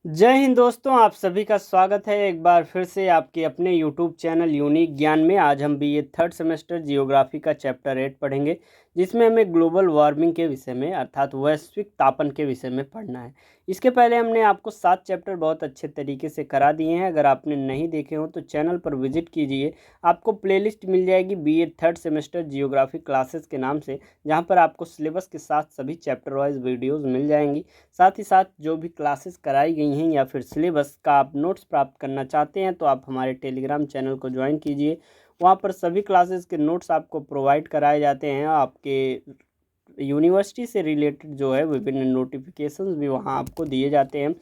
जय हिंद दोस्तों, आप सभी का स्वागत है एक बार फिर से आपके अपने यूट्यूब चैनल यूनिक ज्ञान में। आज हम बीए थर्ड सेमेस्टर जियोग्राफी का चैप्टर 8 पढ़ेंगे, जिसमें हमें ग्लोबल वार्मिंग के विषय में अर्थात वैश्विक तापन के विषय में पढ़ना है। इसके पहले हमने आपको 7 चैप्टर बहुत अच्छे तरीके से करा दिए हैं। अगर आपने नहीं देखे हो तो चैनल पर विजिट कीजिए, आपको प्लेलिस्ट मिल जाएगी BA third semester geography classes के नाम से, जहाँ पर आपको सिलेबस के साथ सभी चैप्टर वाइज वीडियोज़ मिल जाएंगी। साथ ही साथ जो भी क्लासेस कराई गई हैं या फिर सिलेबस का आप नोट्स प्राप्त करना चाहते हैं तो आप हमारे टेलीग्राम चैनल को ज्वाइन कीजिए। वहाँ पर सभी क्लासेस के नोट्स आपको प्रोवाइड कराए जाते हैं। आपके यूनिवर्सिटी से रिलेटेड जो है विभिन्न नोटिफिकेशंस भी वहाँ आपको दिए जाते हैं।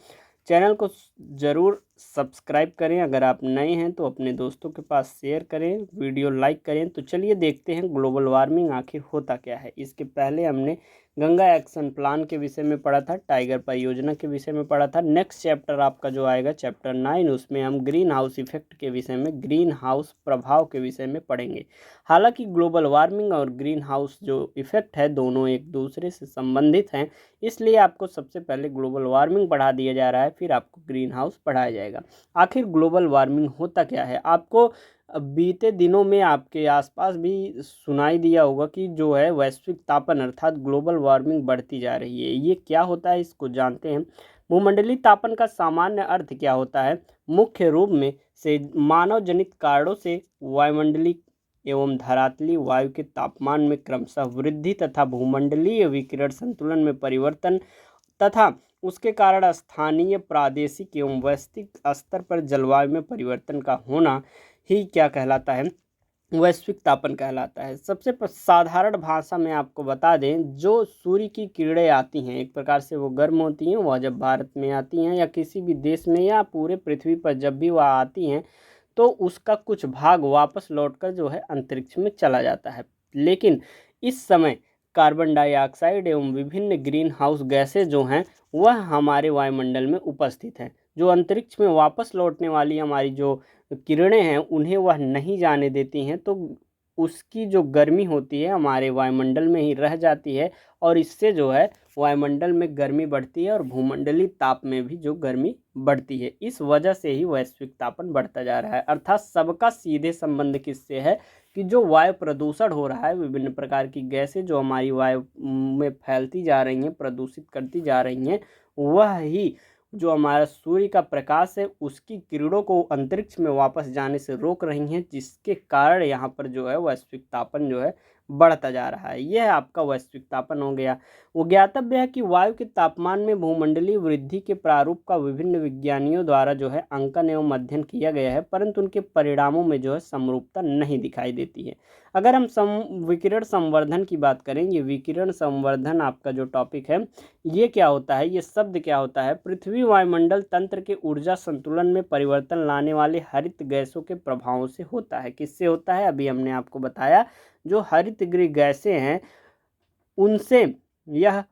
चैनल को ज़रूर सब्सक्राइब करें। अगर आप नए हैं तो अपने दोस्तों के पास शेयर करें, वीडियो लाइक करें। तो चलिए देखते हैं ग्लोबल वार्मिंग आखिर होता क्या है। इसके पहले हमने गंगा एक्शन प्लान के विषय में पढ़ा था, टाइगर परियोजना के विषय में पढ़ा था। नेक्स्ट चैप्टर आपका जो आएगा चैप्टर 9, उसमें हम ग्रीन हाउस इफेक्ट के विषय में, ग्रीन हाउस प्रभाव के विषय में पढ़ेंगे। हालांकि ग्लोबल वार्मिंग और ग्रीन हाउस जो इफेक्ट है दोनों एक दूसरे से संबंधित हैं, इसलिए आपको सबसे पहले ग्लोबल वार्मिंग पढ़ा दिया जा रहा है, फिर आपको ग्रीन हाउस पढ़ाया जाएगा। आखिर ग्लोबल वार्मिंग होता क्या है, आपको बीते दिनों में आपके आसपास भी सुनाई दिया होगा कि जो है वैश्विक तापन अर्थात ग्लोबल वार्मिंग बढ़ती जा रही है। ये क्या होता है, इसको जानते हैं। भूमंडलीय तापन का सामान्य अर्थ क्या होता है? मुख्य रूप में से मानव जनित कारणों से वायुमंडलीय एवं धरातलीय वायु के तापमान में क्रमशः वृद्धि तथा भूमंडलीय विकिरण संतुलन में परिवर्तन तथा उसके कारण स्थानीय, प्रादेशिक एवं वैश्विक स्तर पर जलवायु में परिवर्तन का होना ही क्या कहलाता है? वैश्विक तापन कहलाता है। सबसे साधारण भाषा में आपको बता दें, जो सूर्य की किरणें आती हैं, एक प्रकार से वो गर्म होती हैं, वह जब भारत में आती हैं या किसी भी देश में या पूरे पृथ्वी पर जब भी वह आती हैं तो उसका कुछ भाग वापस लौटकर जो है अंतरिक्ष में चला जाता है। लेकिन इस समय कार्बन डाइऑक्साइड एवं विभिन्न ग्रीन हाउस गैसें जो हैं वह हमारे वायुमंडल में उपस्थित हैं, जो अंतरिक्ष में वापस लौटने वाली हमारी जो किरणें हैं उन्हें वह नहीं जाने देती हैं। तो उसकी जो गर्मी होती है हमारे वायुमंडल में ही रह जाती है और इससे जो है वायुमंडल में गर्मी बढ़ती है और भूमंडलीय ताप में भी जो गर्मी बढ़ती है। इस वजह से ही वैश्विक तापन बढ़ता जा रहा है। अर्थात सबका सीधे संबंध किससे है कि जो वायु प्रदूषण हो रहा है, विभिन्न प्रकार की गैसें जो हमारी वायु में फैलती जा रही हैं, प्रदूषित करती जा रही हैं, वह ही जो हमारा सूर्य का प्रकाश है उसकी किरणों को अंतरिक्ष में वापस जाने से रोक रही हैं, जिसके कारण यहाँ पर जो है वैश्विक तापन जो है बढ़ता जा रहा है। यह आपका वैश्विक तापन हो गया। वो ज्ञातव्य है कि वायु के तापमान में भूमंडलीय वृद्धि के प्रारूप का विभिन्न विज्ञानियों द्वारा जो है अंकन एवं अध्ययन किया गया है, परंतु उनके परिणामों में जो है समरूपता नहीं दिखाई देती है। अगर हम विकिरण संवर्धन की बात करें, ये विकिरण संवर्धन आपका जो टॉपिक है, ये क्या होता है, ये शब्द क्या होता है? पृथ्वी वायुमंडल तंत्र के ऊर्जा संतुलन में परिवर्तन लाने वाले हरित गैसों के प्रभावों से होता है। किससे होता है? अभी हमने आपको बताया, जो हरित गृह गैसें हैं उनसे यह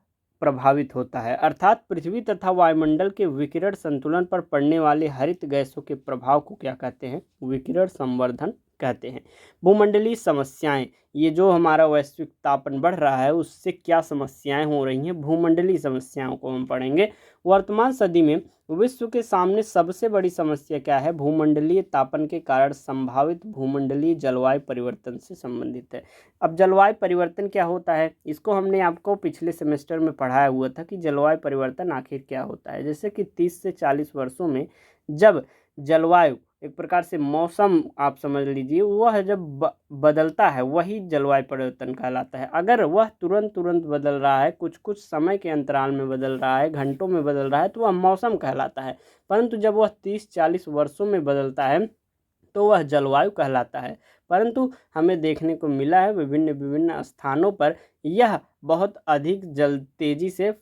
प्रभावित होता है। अर्थात पृथ्वी तथा वायुमंडल के विकिरण संतुलन पर पड़ने वाले हरित गैसों के प्रभाव को क्या कहते हैं? विकिरण संवर्धन कहते हैं। भूमंडलीय समस्याएं, ये जो हमारा वैश्विक तापन बढ़ रहा है उससे क्या समस्याएं हो रही हैं, भूमंडलीय समस्याओं को हम पढ़ेंगे। वर्तमान सदी में विश्व के सामने सबसे बड़ी समस्या क्या है? भूमंडलीय तापन के कारण संभावित भूमंडलीय जलवायु परिवर्तन से संबंधित है। अब जलवायु परिवर्तन क्या होता है, इसको हमने आपको पिछले सेमेस्टर में पढ़ाया हुआ था कि जलवायु परिवर्तन आखिर क्या होता है। जैसे कि 30 से 40 वर्षों में जब जलवायु, एक प्रकार से मौसम आप समझ लीजिए, वह जब बदलता है वही जलवायु परिवर्तन कहलाता है। अगर वह तुरंत बदल रहा है, कुछ कुछ समय के अंतराल में बदल रहा है, घंटों में बदल रहा है, तो वह मौसम कहलाता है। परंतु जब वह 30-40 वर्षों में बदलता है तो वह जलवायु कहलाता है। परंतु हमें देखने को मिला है विभिन्न विभिन्न स्थानों पर यह बहुत अधिक तेजी से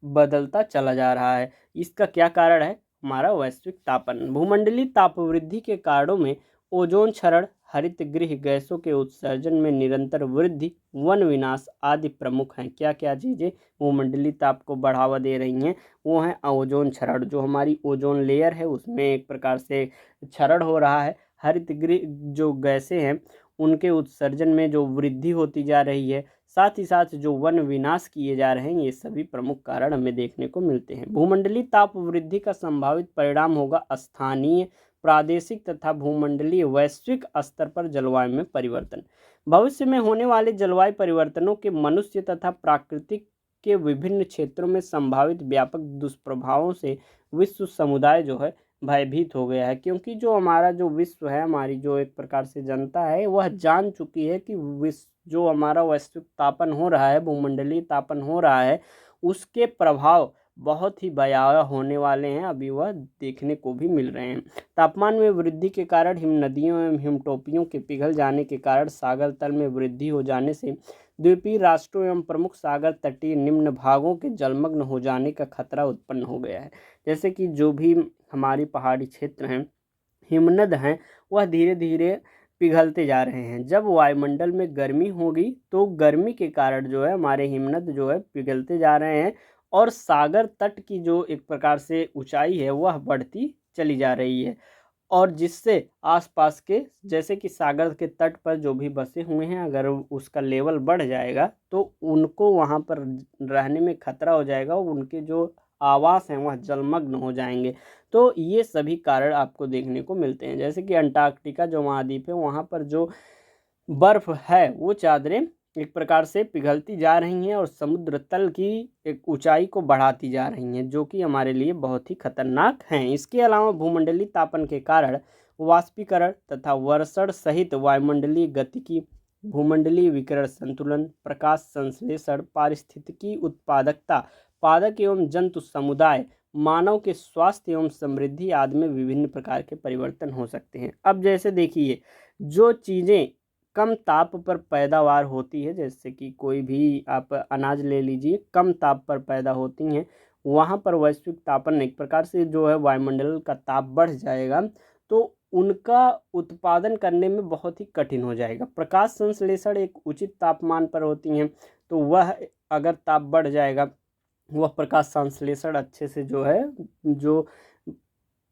बदलता चला जा रहा है। इसका क्या कारण है? हमारा वैश्विक तापन। भूमंडलीय तापवृद्धि के कारणों में ओजोन क्षरण, हरित गृह गैसों के उत्सर्जन में निरंतर वृद्धि, वन विनाश आदि प्रमुख हैं। क्या क्या चीज़ें भूमंडलीय ताप को बढ़ावा दे रही हैं? वो हैं ओजोन क्षरण, जो हमारी ओजोन लेयर है उसमें एक प्रकार से क्षरण हो रहा है। हरित गृह जो गैसें हैं उनके उत्सर्जन में जो वृद्धि होती जा रही है। साथ ही साथ जो वन विनाश किए जा रहे हैं, ये सभी प्रमुख कारण हमें देखने को मिलते हैं। भूमंडलीय ताप वृद्धि का संभावित परिणाम होगा स्थानीय, प्रादेशिक तथा भूमंडलीय वैश्विक स्तर पर जलवायु में परिवर्तन। भविष्य में होने वाले जलवायु परिवर्तनों के मनुष्य तथा प्राकृतिक के विभिन्न क्षेत्रों में संभावित व्यापक दुष्प्रभावों से विश्व समुदाय जो है भयभीत हो गया है, क्योंकि जो हमारा जो विश्व है, हमारी जो एक प्रकार से जनता है, वह जान चुकी है कि विश्व जो हमारा वैश्विक तापन हो रहा है, भूमंडलीय तापन हो रहा है, उसके प्रभाव बहुत ही भयावह होने वाले हैं, अभी वह देखने को भी मिल रहे हैं। तापमान में वृद्धि के कारण हिम नदियों एवं हिमटोपियों के पिघल जाने के कारण सागर तल में वृद्धि हो जाने से द्वीपीय राष्ट्रों एवं प्रमुख सागर तटीय निम्न भागों के जलमग्न हो जाने का खतरा उत्पन्न हो गया है। जैसे कि जो भी हमारी पहाड़ी क्षेत्र हैं, हिमनद हैं, वह धीरे धीरे पिघलते जा रहे हैं। जब वायुमंडल में गर्मी होगी तो गर्मी के कारण जो है हमारे हिमनद जो है पिघलते जा रहे हैं और सागर तट की जो एक प्रकार से ऊंचाई है वह बढ़ती चली जा रही है, और जिससे आसपास के जैसे कि सागर के तट पर जो भी बसे हुए हैं, अगर उसका लेवल बढ़ जाएगा तो उनको वहाँ पर रहने में खतरा हो जाएगा, उनके जो आवास हैं वह जलमग्न हो जाएंगे। तो ये सभी कारण आपको देखने को मिलते हैं। जैसे कि अंटार्कटिका जो महाद्वीप है, वहाँ पर जो बर्फ है वो चादरें एक प्रकार से पिघलती जा रही हैं और समुद्र तल की एक ऊंचाई को बढ़ाती जा रही हैं, जो कि हमारे लिए बहुत ही खतरनाक हैं। इसके अलावा भूमंडलीय तापन के कारण वाष्पीकरण तथा वर्षण सहित वायुमंडलीय गतिकी, भूमंडलीय विकिरण संतुलन, प्रकाश संश्लेषण, पारिस्थितिकी उत्पादकता, पादप एवं जंतु समुदाय, मानव के स्वास्थ्य एवं समृद्धि आदि में विभिन्न प्रकार के परिवर्तन हो सकते हैं। अब जैसे देखिए, जो चीज़ें कम ताप पर पैदावार होती है, जैसे कि कोई भी आप अनाज ले लीजिए, कम ताप पर पैदा होती हैं, वहाँ पर वैश्विक तापन एक प्रकार से जो है वायुमंडल का ताप बढ़ जाएगा तो उनका उत्पादन करने में बहुत ही कठिन हो जाएगा। प्रकाश संश्लेषण एक उचित तापमान पर होती हैं, तो वह अगर ताप बढ़ जाएगा, वह प्रकाश संश्लेषण अच्छे से जो है, जो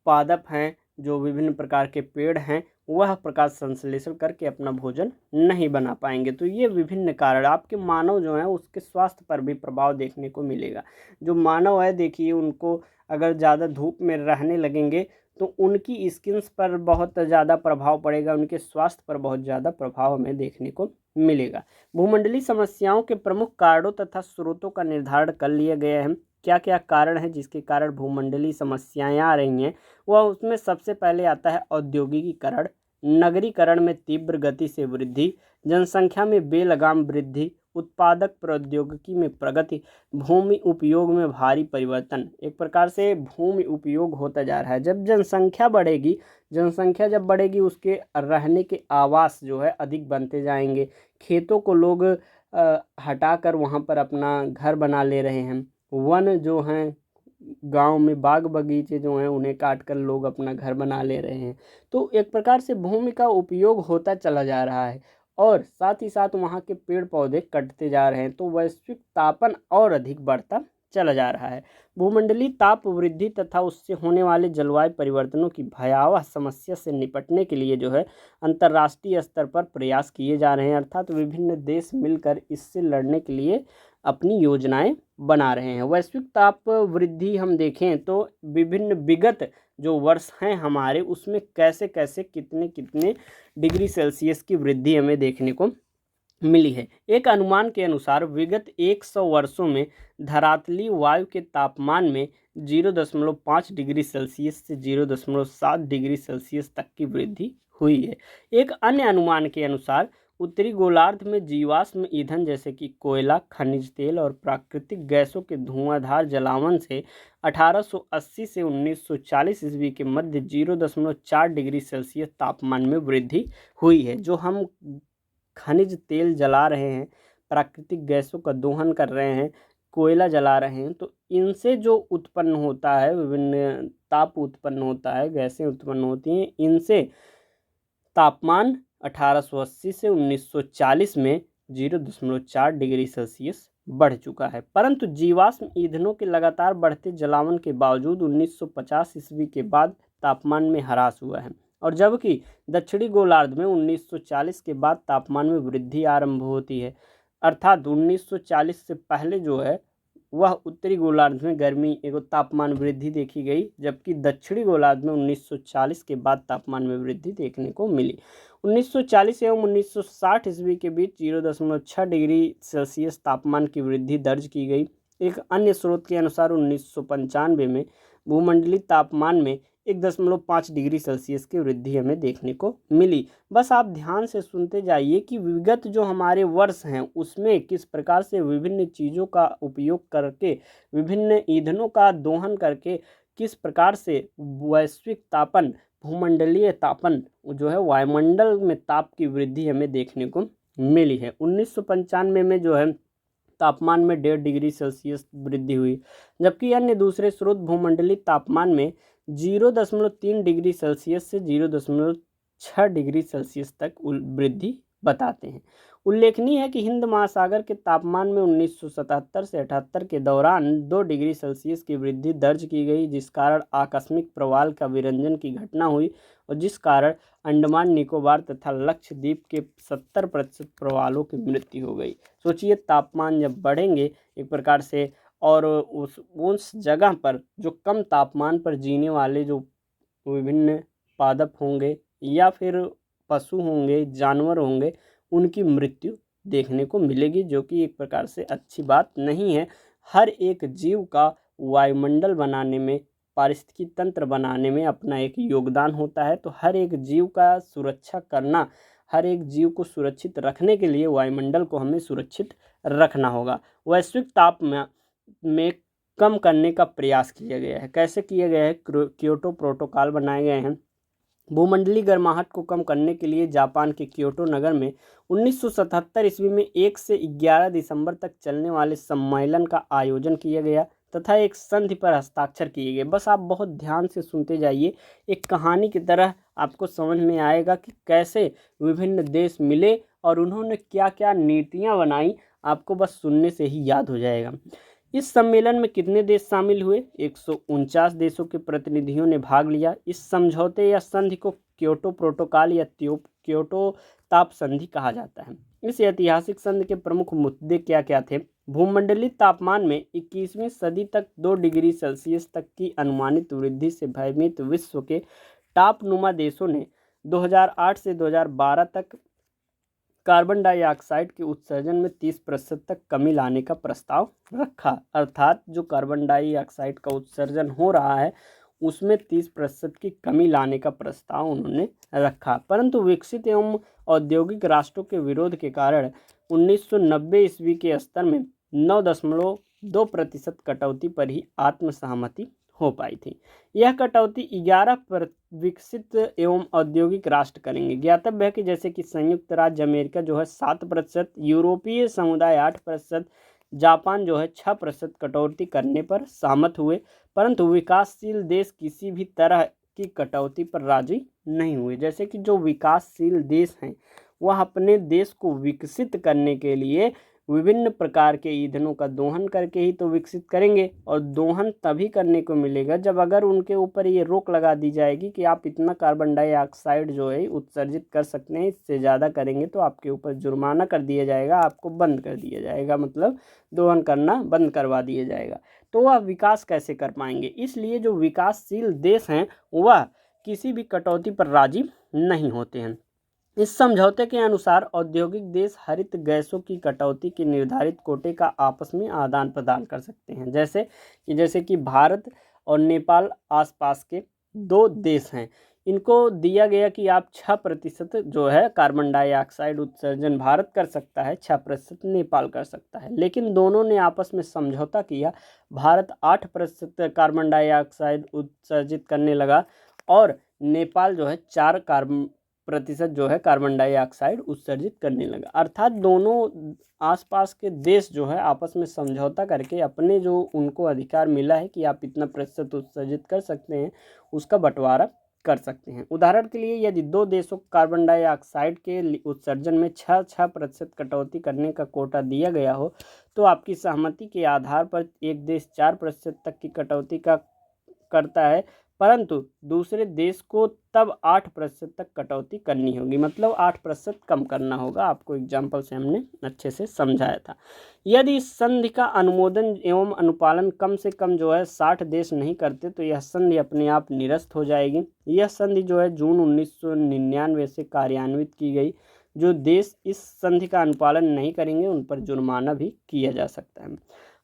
पादप हैं, जो विभिन्न प्रकार के पेड़ हैं, वह प्रकाश संश्लेषण करके अपना भोजन नहीं बना पाएंगे। तो ये विभिन्न कारण आपके मानव जो है उसके स्वास्थ्य पर भी प्रभाव देखने को मिलेगा। जो मानव है देखिए, उनको अगर ज़्यादा धूप में रहने लगेंगे तो उनकी स्किन्स पर बहुत ज़्यादा प्रभाव पड़ेगा, उनके स्वास्थ्य पर बहुत ज़्यादा प्रभाव हमें देखने को मिलेगा। भूमंडलीय समस्याओं के प्रमुख कारणों तथा स्रोतों का निर्धारण कर लिया गया है। क्या क्या कारण है जिसके कारण भूमंडलीय समस्याएं आ रही हैं, वह उसमें सबसे पहले आता है औद्योगिकीकरण, नगरीकरण में तीव्र गति से वृद्धि, जनसंख्या में बेलगाम वृद्धि, उत्पादक प्रौद्योगिकी में प्रगति, भूमि उपयोग में भारी परिवर्तन। एक प्रकार से भूमि उपयोग होता जा रहा है। जब जनसंख्या बढ़ेगी, जनसंख्या जब बढ़ेगी उसके रहने के आवास जो है अधिक बनते जाएंगे। खेतों को लोग हटाकर वहाँ पर अपना घर बना ले रहे हैं। वन जो हैं, गांव में बाग बगीचे जो हैं, उन्हें काट कर लोग अपना घर बना ले रहे हैं। तो एक प्रकार से भूमि का उपयोग होता चला जा रहा है और साथ ही साथ वहाँ के पेड़ पौधे कटते जा रहे हैं, तो वैश्विक तापन और अधिक बढ़ता चला जा रहा है। भूमंडलीय ताप वृद्धि तथा उससे होने वाले जलवायु परिवर्तनों की भयावह समस्या से निपटने के लिए जो है अंतर्राष्ट्रीय स्तर पर प्रयास किए जा रहे हैं, अर्थात विभिन्न देश मिलकर इससे लड़ने के लिए अपनी योजनाएं बना रहे हैं। वैश्विक ताप वृद्धि हम देखें तो विभिन्न विगत जो वर्ष हैं हमारे, उसमें कैसे कैसे कितने कितने डिग्री सेल्सियस की वृद्धि हमें देखने को मिली है। एक अनुमान के अनुसार विगत 100 वर्षों में धरातलीय वायु के तापमान में 0.5 डिग्री सेल्सियस से 0.7 डिग्री सेल्सियस तक की वृद्धि हुई है। एक अन्य अनुमान के अनुसार उत्तरी गोलार्ध में जीवाश्म ईंधन जैसे कि कोयला, खनिज तेल और प्राकृतिक गैसों के धुआंधार जलावन से 1880 से 1940 ईस्वी के मध्य 0.4 डिग्री सेल्सियस तापमान में वृद्धि हुई है। जो हम खनिज तेल जला रहे हैं, प्राकृतिक गैसों का दोहन कर रहे हैं, कोयला जला रहे हैं, तो इनसे जो उत्पन्न होता है, विभिन्न ताप उत्पन्न होता है, गैसें उत्पन्न होती हैं, इनसे तापमान 1880 से 1940 में 0.4 डिग्री सेल्सियस बढ़ चुका है। परंतु जीवाश्म ईंधनों के लगातार बढ़ते जलावन के बावजूद 1950 ईस्वी के बाद तापमान में ह्रास हुआ है, और जबकि दक्षिणी गोलार्ध में 1940 के बाद तापमान में वृद्धि आरंभ होती है। अर्थात 1940 से पहले जो है वह उत्तरी गोलार्ध में गर्मी एवं तापमान वृद्धि देखी गई, जबकि दक्षिणी गोलार्ध में 1940 के बाद तापमान में वृद्धि देखने को मिली। 1940 एवं 1960 ईस्वी के बीच 0.6 डिग्री सेल्सियस तापमान की वृद्धि दर्ज की गई। एक अन्य स्रोत के अनुसार 1995 में भूमंडलीय तापमान में 1.5 डिग्री सेल्सियस की वृद्धि हमें देखने को मिली। बस आप ध्यान से सुनते जाइए कि विगत जो हमारे वर्ष हैं उसमें किस प्रकार से विभिन्न चीज़ों का उपयोग करके, विभिन्न ईंधनों का दोहन करके किस प्रकार से वैश्विक तापन, भूमंडलीय तापन जो है, वायुमंडल में ताप की वृद्धि हमें देखने को मिली है। 1995 में जो है तापमान में 1.5 डिग्री सेल्सियस वृद्धि हुई, जबकि अन्य दूसरे स्रोत भूमंडलीय तापमान में 0.3 डिग्री सेल्सियस से 0.6 डिग्री सेल्सियस तक वृद्धि बताते हैं। उल्लेखनीय है कि हिंद महासागर के तापमान में 1977 से 78 के दौरान 2 डिग्री सेल्सियस की वृद्धि दर्ज की गई, जिस कारण आकस्मिक प्रवाल का विरंजन की घटना हुई और जिस कारण अंडमान निकोबार तथा लक्षद्वीप के 70% प्रवालों की मृत्यु हो गई। सोचिए, तापमान जब बढ़ेंगे एक प्रकार से और उस जगह पर जो कम तापमान पर जीने वाले जो विभिन्न पादप होंगे या फिर पशु होंगे, जानवर होंगे, उनकी मृत्यु देखने को मिलेगी, जो कि एक प्रकार से अच्छी बात नहीं है। हर एक जीव का वायुमंडल बनाने में, पारिस्थितिकी तंत्र बनाने में अपना एक योगदान होता है, तो हर एक जीव का सुरक्षा करना, हर एक जीव को सुरक्षित रखने के लिए वायुमंडल को हमें सुरक्षित रखना होगा। वैश्विक ताप में कम करने का प्रयास किया गया है। कैसे किया गया है? क्योटो प्रोटोकॉल बनाए गए हैं। भूमंडलीय गर्माहट को कम करने के लिए जापान के क्योटो नगर में 1977 ईस्वी में 1 से 11 दिसंबर तक चलने वाले सम्मेलन का आयोजन किया गया तथा एक संधि पर हस्ताक्षर किए गए। बस आप बहुत ध्यान से सुनते जाइए, एक कहानी की तरह आपको समझ में आएगा कि कैसे विभिन्न देश मिले और उन्होंने क्या क्या नीतियां बनाई, आपको बस सुनने से ही याद हो जाएगा। इस सम्मेलन में कितने देश शामिल हुए? 149 देशों के प्रतिनिधियों ने भाग लिया। इस समझौते या संधि को क्योटो प्रोटोकॉल या क्योटो ताप संधि कहा जाता है। इस ऐतिहासिक संधि के प्रमुख मुद्दे क्या क्या थे? भूमंडलीय तापमान में 21वीं सदी तक 2 डिग्री सेल्सियस तक की अनुमानित वृद्धि से भयभीत विश्व के टापनुमा देशों ने 2008 से 2012 तक कार्बन डाइऑक्साइड के उत्सर्जन में 30% तक कमी लाने का प्रस्ताव रखा। अर्थात जो कार्बन डाइऑक्साइड का उत्सर्जन हो रहा है उसमें 30% की कमी लाने का प्रस्ताव उन्होंने रखा, परंतु विकसित एवं औद्योगिक राष्ट्रों के विरोध के कारण 1990 ईस्वी के स्तर में 9.2% कटौती पर ही आत्मसहमति हो पाई थी। यह कटौती 11 विकसित एवं औद्योगिक राष्ट्र करेंगे। ज्ञातव्य है कि जैसे कि संयुक्त राज्य अमेरिका जो है 7%, यूरोपीय समुदाय 8%, जापान जो है 6% कटौती करने पर सहमत हुए, परंतु विकासशील देश किसी भी तरह की कटौती पर राजी नहीं हुए। जैसे कि जो विकासशील देश हैं वह अपने देश को विकसित करने के लिए विभिन्न प्रकार के ईंधनों का दोहन करके ही तो विकसित करेंगे, और दोहन तभी करने को मिलेगा जब अगर उनके ऊपर ये रोक लगा दी जाएगी कि आप इतना कार्बन डाइऑक्साइड जो है उत्सर्जित कर सकते हैं, इससे ज़्यादा करेंगे तो आपके ऊपर जुर्माना कर दिया जाएगा, आपको बंद कर दिया जाएगा, मतलब दोहन करना बंद करवा दिया जाएगा। तो वह विकास कैसे कर पाएंगे? इसलिए जो विकासशील देश हैं वह किसी भी कटौती पर राजी नहीं होते हैं। इस समझौते के अनुसार औद्योगिक देश हरित गैसों की कटौती के निर्धारित कोटे का आपस में आदान प्रदान कर सकते हैं। जैसे कि भारत और नेपाल आसपास के 2 देश हैं, इनको दिया गया कि आप 6% जो है कार्बन डाइऑक्साइड उत्सर्जन भारत कर सकता है, 6% नेपाल कर सकता है। लेकिन दोनों ने आपस में समझौता किया, भारत 8% कार्बन डाइऑक्साइड उत्सर्जित करने लगा और नेपाल जो है 4% जो है कार्बन डाइऑक्साइड उत्सर्जित करने लगा। अर्थात दोनों आसपास के देश जो है आपस में समझौता करके अपने जो उनको अधिकार मिला है कि आप इतना प्रतिशत उत्सर्जित कर सकते हैं उसका बंटवारा कर सकते हैं। उदाहरण के लिए यदि 2 देशों को कार्बन डाइऑक्साइड के उत्सर्जन में 6% कटौती करने का कोटा दिया गया हो तो आपकी सहमति के आधार पर एक देश 4% तक की कटौती का करता है, परंतु दूसरे देश को तब 8% तक कटौती करनी होगी, मतलब 8% कम करना होगा। आपको एग्जाम्पल से हमने अच्छे से समझाया था। यदि इस संधि का अनुमोदन एवं अनुपालन कम से कम जो है 60 देश नहीं करते तो यह संधि अपने आप निरस्त हो जाएगी। यह संधि जो है जून 1999 से कार्यान्वित की गई। जो देश इस संधि का अनुपालन नहीं करेंगे उन पर जुर्माना भी किया जा सकता है।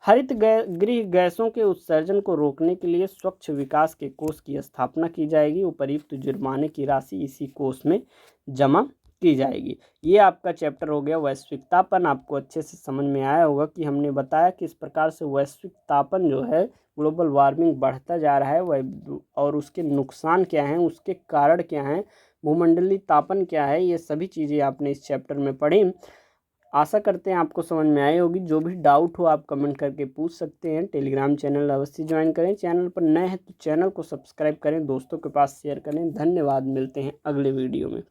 हरित गृह गैसों के उत्सर्जन को रोकने के लिए स्वच्छ विकास के कोष की स्थापना की जाएगी। उपर्युक्त जुर्माने की राशि इसी कोष में जमा की जाएगी। ये आपका चैप्टर हो गया वैश्विक तापन। आपको अच्छे से समझ में आया होगा कि हमने बताया किस प्रकार से वैश्विक तापन जो है, ग्लोबल वार्मिंग बढ़ता जा रहा है वह, और उसके नुकसान क्या हैं, उसके कारण क्या हैं, भूमंडलीय तापन क्या है, ये सभी चीज़ें आपने इस चैप्टर में पढ़ी। आशा करते हैं आपको समझ में आई होगी। जो भी डाउट हो आप कमेंट करके पूछ सकते हैं। टेलीग्राम चैनल अवश्य ज्वाइन करें। चैनल पर नए हैं तो चैनल को सब्सक्राइब करें, दोस्तों के पास शेयर करें। धन्यवाद, मिलते हैं अगले वीडियो में।